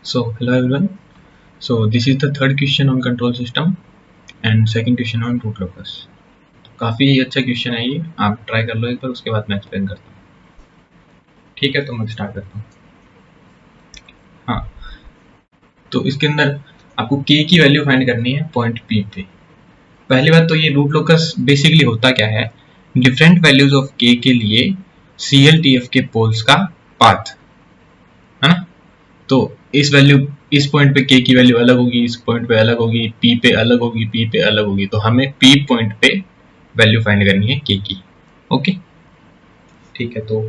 So hello everyone. So this is the third question on control system and second question on root locus. काफ़ी अच्छा question है ये, आप try कर लो एक बार, उसके बाद मैं एक्सप्लेन करता हूँ। ठीक है, तो मैं स्टार्ट करता हूँ। हाँ, तो इसके अंदर आपको k की वैल्यू फाइंड करनी है पॉइंट P पे। पहली बात तो ये रूट लोकस बेसिकली होता क्या है, डिफरेंट वैल्यूज ऑफ k के लिए CLTF के पोल्स का पाथ है ना। तो इस पॉइंट पे k की वैल्यू अलग होगी, इस पॉइंट पे अलग होगी, p पे अलग होगी, p पे अलग होगी। तो हमें p पॉइंट पे वैल्यू फाइंड करनी है k की। ओके, ठीक है। तो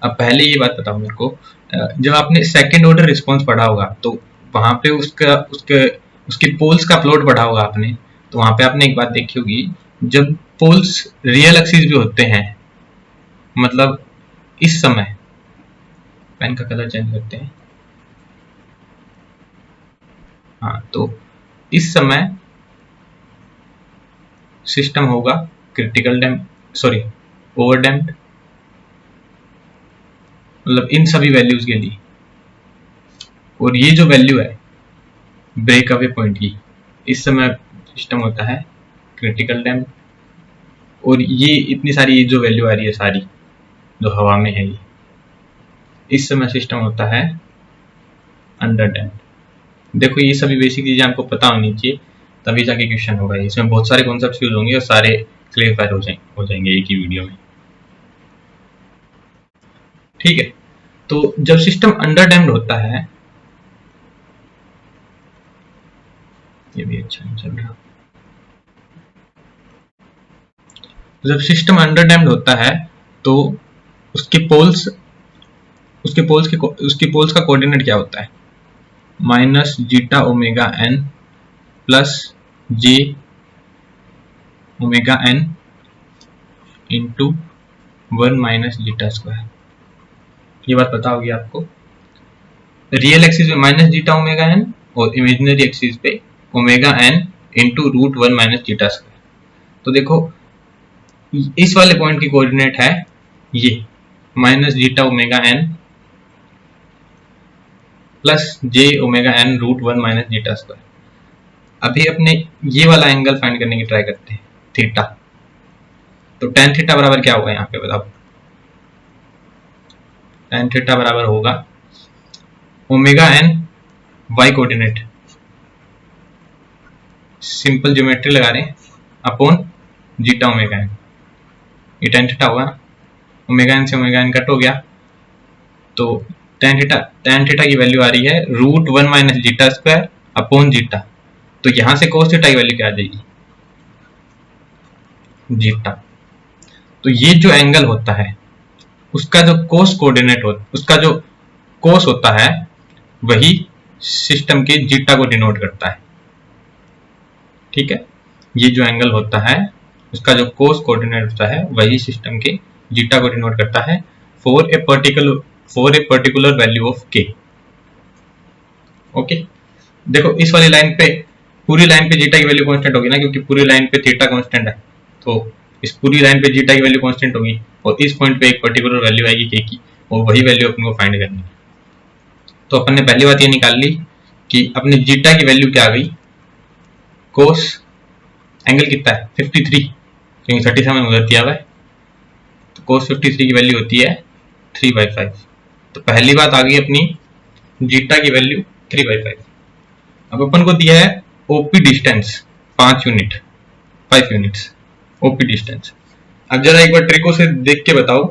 अब पहले ये बात बताओ मेरे को, जब आपने सेकंड ऑर्डर रिस्पॉन्स पढ़ा होगा तो वहां पे उसका उसके उसके पोल्स का प्लॉट पढ़ा होगा आपने। तो वहां पे आपने एक बात देखी होगी, जब पोल्स रियल एक्सिस भी होते हैं, मतलब इस समय, पेन का कलर चेंज करते हैं। हाँ, तो इस समय सिस्टम होगा क्रिटिकल डैम्प, सॉरी ओवर डैम्प्ड, मतलब इन सभी वैल्यूज के लिए। और ये जो वैल्यू है ब्रेक अवे पॉइंट की, इस समय सिस्टम होता है क्रिटिकल डैम्प। और ये इतनी सारी जो वैल्यू आ रही है सारी जो हवा में है, ये इस समय सिस्टम होता है अंडर डैम्प। देखो ये सभी बेसिक चीजें आपको पता होनी चाहिए, तभी जाके क्वेश्चन होगा। इसमें बहुत सारे कॉन्सेप्ट्स यूज होंगे और सारे क्लियरफाई हो जाएंगे एक ही वीडियो में। ठीक है, तो जब सिस्टम अंडर डैम्प्ड होता है, ये भी अच्छा नहीं चल रहा, जब सिस्टम अंडर डैम्प्ड होता है तो उसके पोल्स उसके पोल्स का कोऑर्डिनेट क्या होता है, minus zeta omega n plus j omega n into 1 minus zeta square. ये बात पता होगी आपको। रियल एक्सिस पे माइनस जीटा ओमेगा एन और इमेजिनरी एक्सिस पे omega n into root 1 minus zeta square. तो देखो इस वाले पॉइंट की कोऑर्डिनेट है ये minus zeta omega n plus j omega N root 1 minus zeta square. अभी अपने ये वाला एंगल फाइंड करने की ट्राई करते हैं, थीटा। तो टेन थीटा बराबर क्या होगा यहाँ पे बताओ। टेन थीटा बराबर होगा omega N Y coordinate, simple geometry लगा रहे हैं, अपॉन जीटा ओमेगा एन। ये टेन थीटा होगा, ओमेगा एन से ओमेगा एन कट हो गया। तो टेन थीटा की वैल्यू आ रही है root 1 minus zeta square upon zeta. तो यहां से कोस थीटा की वैल्यू क्या आ जाएगी, जीटा। तो ये जो एंगल होता है उसका जो कोस कोऑर्डिनेट उसका जो कोस होता है वही सिस्टम के जीटा को डिनोट करता है। ठीक है, ये जो एंगल होता है उसका जो कोस कोऑर्डिनेट होता है वही सिस्टम के जीटा को डिनोट करता है for a particular value of के। ओके, देखो इस वाली लाइन पे, पूरी लाइन पे जीटा की वैल्यू कांस्टेंट होगी ना, क्योंकि पूरी लाइन पे थीटा कांस्टेंट है। तो इस पूरी लाइन पे जीटा की वैल्यू कांस्टेंट होगी और इस पॉइंट पे एक पर्टिकुलर वैल्यू आएगी के की, और वही वैल्यू अपन को फाइंड करनी है। तो अपन ने पहली बात ये निकाल ली कि अपने जीटा की वैल्यू क्या आ गई, कोस एंगल कितना है 53, क्योंकि 37 उधर दिया हुआ है। तो कोस 53 की वैल्यू होती है 3/5। तो पहली बात आ गई अपनी जीटा की वैल्यू 3/5। अब अपन को दिया है OP distance 5 unit, 5 units OP distance. अब जरा एक बार ट्रिको से देख के बताओ,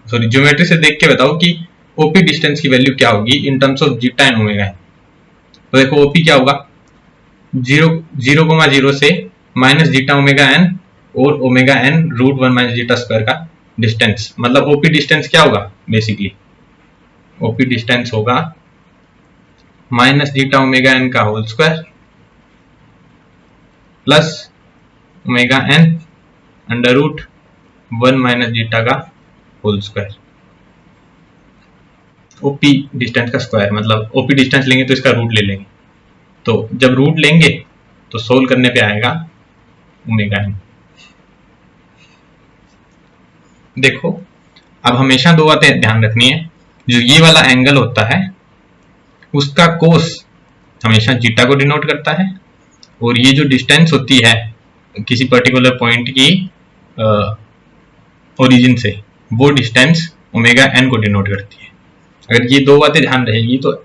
सॉरी ज्योमेट्री से देख के बताओ कि ओपी डिस्टेंस की वैल्यू क्या होगी in terms of zeta and omega. तो देखो ओपी क्या होगा, 0,0 से माइनस जीटा ओमेगा एन और omega N root 1 minus zeta square का डिस्टेंस। मतलब ओपी डिस्टेंस क्या होगा, बेसिकली ओपी डिस्टेंस होगा माइनस जीटा ओमेगा एन का whole square plus omega N under root 1 minus zeta का होल स्क्वायर। ओपी डिस्टेंस का square, मतलब ओपी डिस्टेंस लेंगे तो इसका रूट ले लेंगे। तो जब रूट लेंगे तो सोल्व करने पे आएगा ओमेगा एन। देखो अब हमेशा दो बातें ध्यान रखनी है, जो ये वाला एंगल होता है उसका कोस हमेशा जीटा को डिनोट करता है, और ये जो डिस्टेंस होती है किसी पर्टिकुलर पॉइंट की ओरिजिन से, वो डिस्टेंस ओमेगा एन को डिनोट करती है। अगर ये दो बातें ध्यान रहेगी तो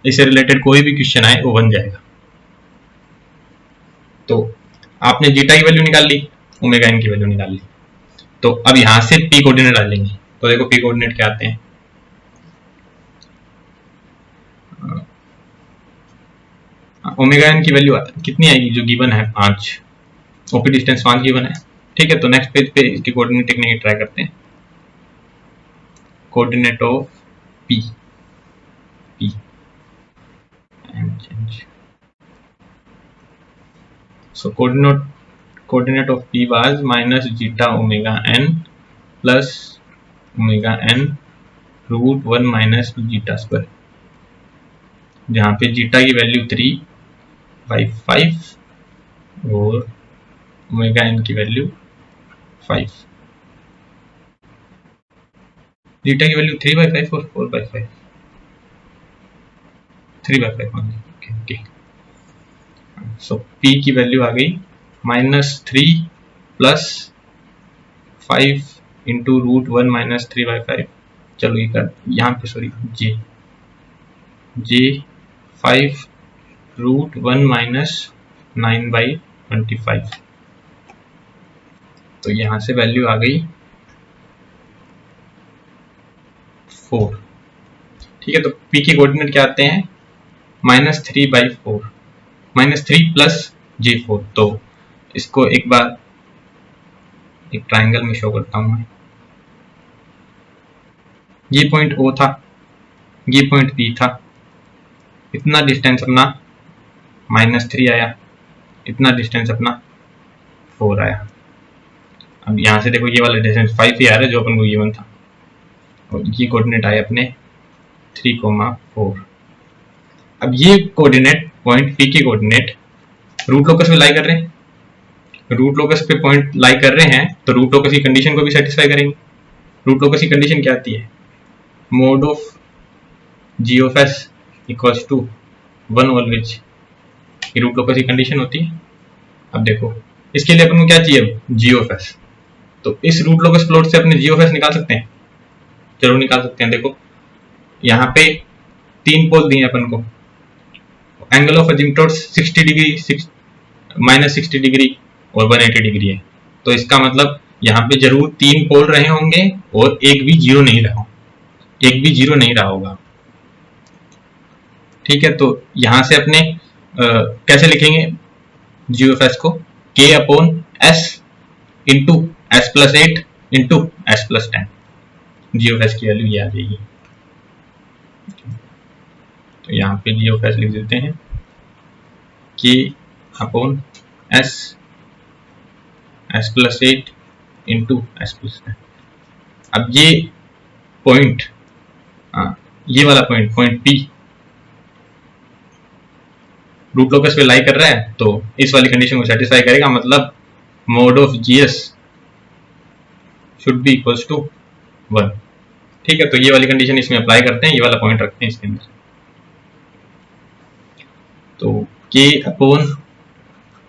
इससे रिलेटेड कोई भी क्वेश्चन आए वो बन जाएगा। तो आपने जीटा की वैल्यू निकाल ली, ओमेगा एन की वैल्यू निकाल ली, तो अब यहां से पी कोऑर्डिनेट डालेंगे। तो देखो पी कोऑर्डिनेट क्या आते हैं, ओमेगा एन की वैल्यू कितनी आएगी जो गिवन है 5, ओपी डिस्टेंस 5 गिवन है। ठीक है, तो नेक्स्ट पेज पे इसकी कोऑर्डिनेट टेक्निक की ट्राई करते हैं। Coordinate of P, P and change. So coordinate of p was minus zeta omega n plus omega n root 1 minus zeta square, जहाँ पे जीटा की वैल्यू 3/5 और ओमेगा एन की वैल्यू 5। जीटा की value 3/5 और 4/5, 3/5 मान लीजिए। ओके, सो पी की वैल्यू आ गई -3 प्लस 5 इंटू रूट 1 माइनस 3/5। चलो ये कर यहाँ पे, सॉरी, जे 5 रूट 1 माइनस 9/25। तो यहां से वैल्यू आ गई 4। ठीक है, तो p के कोऑर्डिनेट क्या आते हैं, -3/4, -3 प्लस J4। तो इसको एक बार एक ट्राइंगल में शो करता हूं मैं। ये पॉइंट O था, ये पॉइंट P था, इतना डिस्टेंस अपना -3 आया, इतना डिस्टेंस अपना 4 आया। अब यहां से देखो ये वाला डिस्टेंस 5 ही आ रहा है जो अपन को गिवन था, और ये कोऑर्डिनेट आए अपने 3,4। अब ये कोऑर्डिनेट पॉइंट P के कोऑर्डिनेट रूट लोकस में लाई कर रहे हैं, रूट लोकस पे पॉइंट लाई कर रहे हैं, तो रूट लोकस की कंडीशन को भी सेटिस्फाई करेंगे। रूट लोकस की कंडीशन क्या आती है, mod of G of S equals to 1 always, ये रूट लोकस की कंडीशन होती है। अब देखो इसके लिए अपन को क्या चाहिए, जी ऑफ एस। तो इस रूट लोकस प्लॉट से अपने जी ऑफ एस निकाल सकते हैं, जरूर निकाल सकते हैं। देखो यहाँ पे 3 पोल दिए अपन को, एंगल ऑफ अजिमुथोट्स 60 डिग्री, -60 डिग्री और 180 डिग्री है। तो इसका मतलब यहाँ पे जरूर 3 पोल रहे होंगे और एक भी जीरो नहीं रहा, एक भी जीरो नहीं रहा होगा। ठीक है, तो यहां से अपने कैसे लिखेंगे जी ऑफ एस को, k upon S into S plus 8 into S plus 10। G of S की वैल्यू ये आ जाएगी। तो यहाँ पे जी ऑफ एस लिख देते हैं k upon S, S plus 8 into S plus 10। अब ये पॉइंट, ये वाला पॉइंट P रूट लोकस पे लाई कर रहा है, तो इस वाली कंडीशन को सेटिस्फाई करेगा, मतलब mod of GS should be equals to 1। ठीक है, तो ये वाली कंडीशन इसमें अप्लाई करते हैं, ये वाला पॉइंट रखते हैं इसके अंदर। तो k upon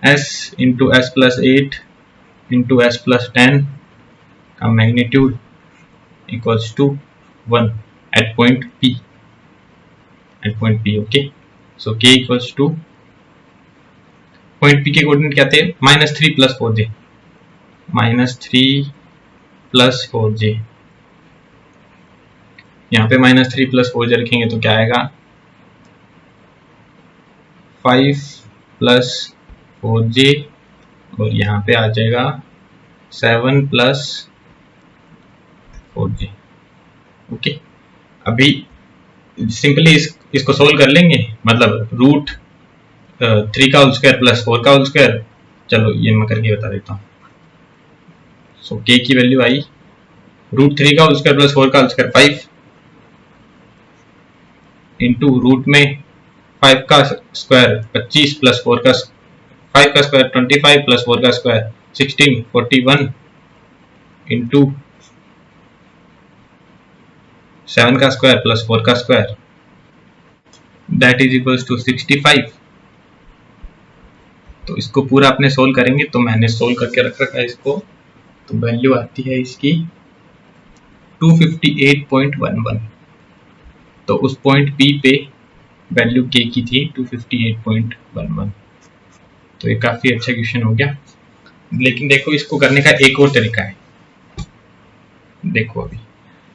S into S plus 8 into S plus 10 का magnitude equals to 1 at point P, at point P। Okay, so k equals to point P के कोऑर्डिनेट क्या थे, -3 प्लस 4j, -3 प्लस 4j। यहाँ पे -3 प्लस 4j रखेंगे तो क्या आएगा, 5 प्लस 4j, और यहाँ पे आ जाएगा 7 प्लस 4j। ओके, अभी सिंपली इसको सोल्व कर लेंगे, मतलब रूट 3 का होल स्क्वायर प्लस 4 का होल स्क्वायर। चलो ये मैं करके बता देता हूँ। सो k की वैल्यू आई रूट 3 का होल स्क्वायर प्लस 4 का होल स्क्वायर 5 इंटू रूट में 5 का स्क्वायर 25 प्लस 4 का 5 का स्क्वायर 25 प्लस 4 का स्क्वायर 16 41 इंटू 7 का स्क्वायर प्लस 4 का square that is equals to 65। तो इसको पूरा अपने सोल्व करेंगे, तो मैंने सोल्व करके रख रखा है इसको। तो वैल्यू आती है इसकी 258.11। तो उस पॉइंट P पे वैल्यू K की थी 258.11। तो ये काफ़ी अच्छा क्वेश्चन हो गया। लेकिन देखो इसको करने का एक और तरीका है। देखो अभी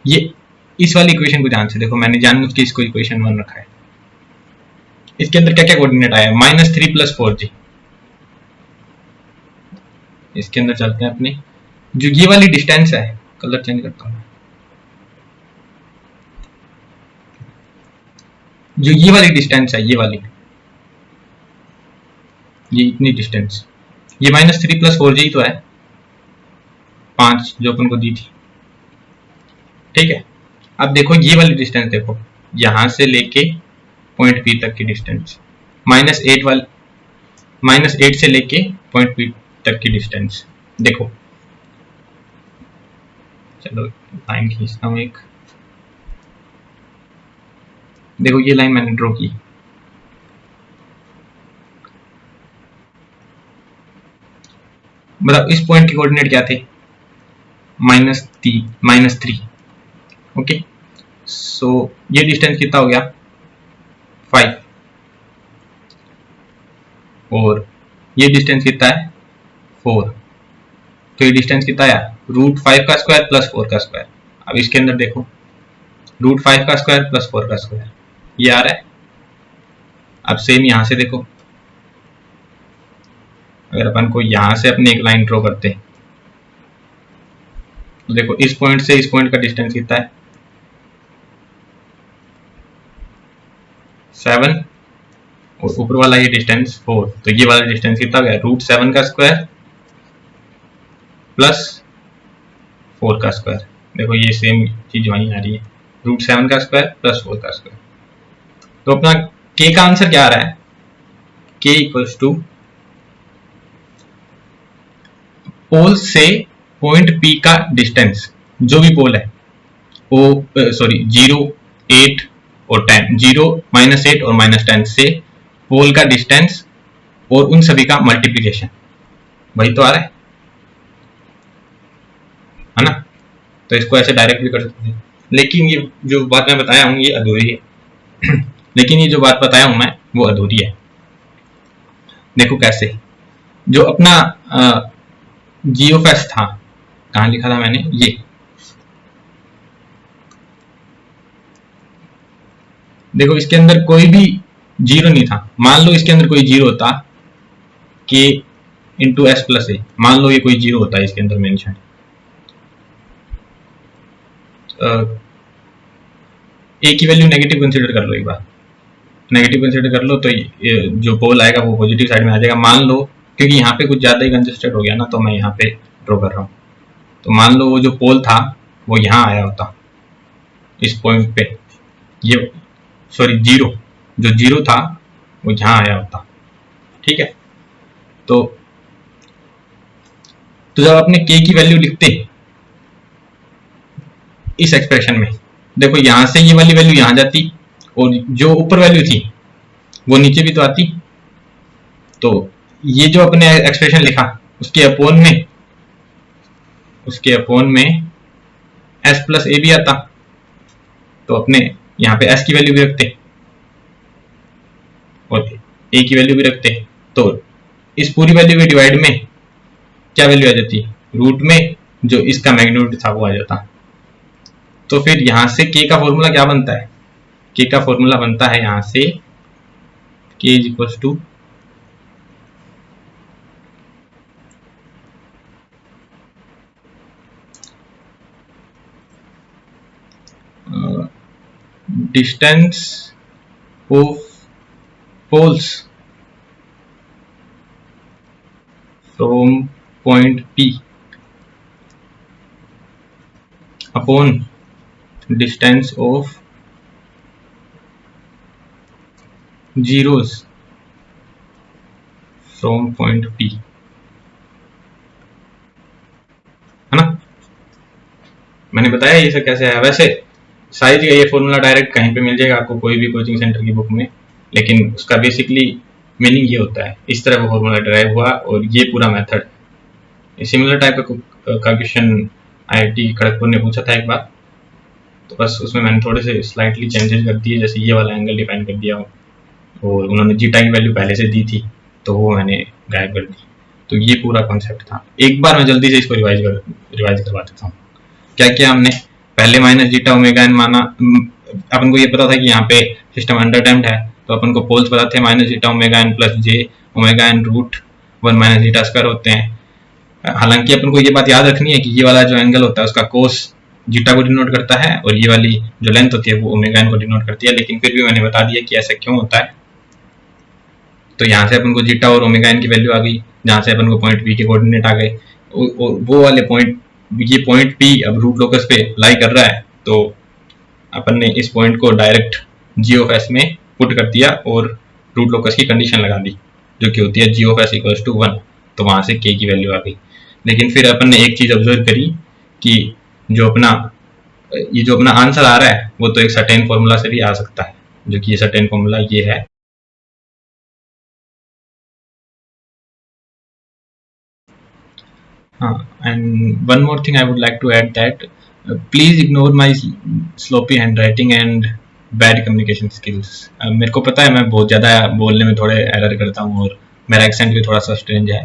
ये इस वाली इक्वेशन को ध्यान से देखो, मैंने जानबूझ के इसको इक्वेशन 1 रखा है। इसके अंदर क्या क्या कोऑर्डिनेट आया, -3 + 4g। इसके अंदर चलते हैं अपने, जो ये वाली डिस्टेंस है, कलर चेंज करता हूँ, जो ये वाली डिस्टेंस है, ये वाली, ये इतनी डिस्टेंस, ये -3 + 4g तो है 5 जो अपन को दी थी। ठीक है, अब देखो ये वाली डिस्टेंस देखो, यहां से लेके पॉइंट P तक की डिस्टेंस, -8 वाली, -8 से लेके पॉइंट P तक की डिस्टेंस। देखो चलो लाइन खींचता हूं एक, देखो ये लाइन मैंने ड्रॉ की, मतलब इस पॉइंट के कोऑर्डिनेट क्या थे, -3। ओके, सो ये डिस्टेंस कितना हो गया 5, और ये डिस्टेंस कितना है 4। तो ये डिस्टेंस कितना आया, √5 का स्क्वायर + 4 का स्क्वायर। अब इसके अंदर देखो, √5 का स्क्वायर + 4 का स्क्वायर ये आ रहा है। अब सेम यहां से देखो, अगर अपन को यहां से अपने एक लाइन ड्रॉ करते हैं, तो देखो इस पॉइंट से इस पॉइंट का डिस्टेंस कितना है 7, और ऊपर वाला ये डिस्टेंस 4। तो ये वाला डिस्टेंस कितना हो गया, √7 का स्क्वायर + 4 का स्क्वायर। देखो ये सेम चीज वहीं आ रही है, √7 का स्क्वायर + 4 का स्क्वायर। तो अपना k का आंसर क्या आ रहा है, k = पोल से पॉइंट P का डिस्टेंस, जो भी पोल है, ओ सॉरी 0, 8 और 10, 0, -8 और -10 से पोल का डिस्टेंस और उन सभी का मल्टीप्लीकेशन, वही तो आ रहा है ना। तो इसको ऐसे डायरेक्ट भी कर सकते हैं, लेकिन ये जो बात मैं बताया हूँ ये अधूरी है। लेकिन ये जो बात बताया हूँ मैं वो अधूरी है। देखो कैसे, जो अपना जियोफेस था, कहाँ लिखा था मैंने, ये देखो इसके अंदर कोई भी जीरो नहीं था। मान लो इसके अंदर कोई जीरो होता, k × s + a, मान लो ये कोई जीरो होता है इसके अंदर मेंशन, a की वैल्यू नेगेटिव कंसीडर कर लो, एक बार नेगेटिव कंसीडर कर लो, तो ये जो पोल आएगा वो पॉजिटिव साइड में आ जाएगा। मान लो, क्योंकि यहाँ पे कुछ ज़्यादा ही कंजेस्टेड हो गया ना, तो मैं यहाँ पे ड्रॉ कर रहा हूँ। तो मान लो वो जो पोल था वो यहाँ आया होता, इस पॉइंट पे, ये सॉरी जीरो, जो जीरो था वो यहाँ आया होता। ठीक है, तो जब अपने k की वैल्यू लिखते इस एक्सप्रेशन में, देखो यहां से ये वाली वैल्यू यहां जाती, और जो ऊपर वैल्यू थी वो नीचे भी तो आती। तो ये जो अपने एक्सप्रेशन लिखा उसके अपोन में s + a भी आता, तो अपने यहाँ पे s की वैल्यू भी रखते और a की वैल्यू भी रखते, तो इस पूरी वैल्यू के डिवाइड में क्या वैल्यू आ जाती, रूट में जो इसका मैग्नीट्यूड था वो आ जाता। तो फिर यहां से k का फॉर्मूला क्या बनता है, k का फॉर्मूला बनता है यहां से k = distance of poles from point P upon distance of zeros from point P, है ना। मैंने बताया ये सब कैसे है। वैसे साइज का ये फॉर्मूला डायरेक्ट कहीं पे मिल जाएगा आपको, कोई भी कोचिंग सेंटर की बुक में, लेकिन उसका बेसिकली मीनिंग ये होता है, इस तरह वो फॉर्मूला ड्राइव हुआ और ये पूरा मेथड। सिमिलर टाइप का क्वेश्चन IIT खड़गपुर ने पूछा था एक बार, तो बस उसमें मैंने थोड़े से स्लाइटली चेंजेस कर दिए, जैसे ये वाला एंगल डिफाइन कर दिया और उन्होंने जीटा की वैल्यू पहले से दी थी तो वो मैंने गायब कर दी। तो ये पूरा कॉन्सेप्ट था। एक बार मैं जल्दी से इसको रिवाइज करवा देता हूँ। क्या किया हमने, पहले माइनस जीटा ओमेगा एन माना, अपन को ये पता था कि यहाँ पे सिस्टम अंडर डैम्प्ड है, तो अपन को पोल्स पता थे minus zeta omega n plus j omega N root 1 minus zeta square होते हैं। हालांकि अपन को ये बात याद रखनी है कि ये वाला जो एंगल होता है उसका कोस जीटा को डिनोट करता है और ये वाली जो लेंथ होती है वो ओमेगा एन को डिनोट करती है, लेकिन फिर भी मैंने बता दिया कि ऐसा क्यों होता है। तो यहाँ से अपन को जीटा और ओमेगा एन की वैल्यू आ गई, जहाँ से अपन को पॉइंट बी के कोऑर्डिनेट आ गए। वो वाले पॉइंट, ये पॉइंट पी अब रूट लोकस पे लाई कर रहा है, तो अपन ने इस पॉइंट को डायरेक्ट जी ऑफ एस में पुट कर दिया और रूट लोकस की कंडीशन लगा दी, जो कि होती है जी ऑफ एस इक्वल्स टू 1। तो वहां से के की वैल्यू आ गई। लेकिन फिर अपन ने एक चीज ऑब्जर्व करी कि जो अपना आंसर आ रहा है वो तो एक सर्टेन फॉर्मूला से भी आ सकता है, जो कि ये सर्टेन फॉर्मूला ये है। And one more thing I would like to add that please ignore my sloppy handwriting and bad communication skills. मेरे को पता है मैं बहुत ज़्यादा बोलने में थोड़े एरर करता हूँ और मेरा एक्सेंट भी थोड़ा सा स्ट्रेंज है,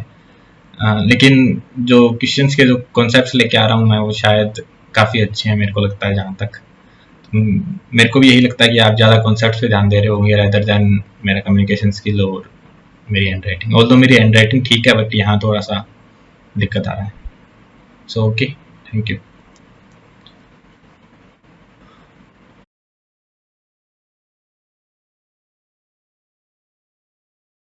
लेकिन जो क्वेश्चंस के जो कॉन्सेप्ट्स लेके आ रहा हूँ मैं वो शायद काफ़ी अच्छे हैं, मेरे को लगता है जहाँ तक। मेरे को भी यही लगता है कि आप ज़्यादा कॉन्सेप्ट्स पे ध्यान दे रहे होंगे रेदर देन मेरा कम्युनिकेशन स्किल और मेरी हैंड राइटिंग। ऑल्दो मेरी हैंड राइटिंग ठीक है, बट यहाँ थोड़ा सा दिक्कत आ रहा है। So okay, thank you.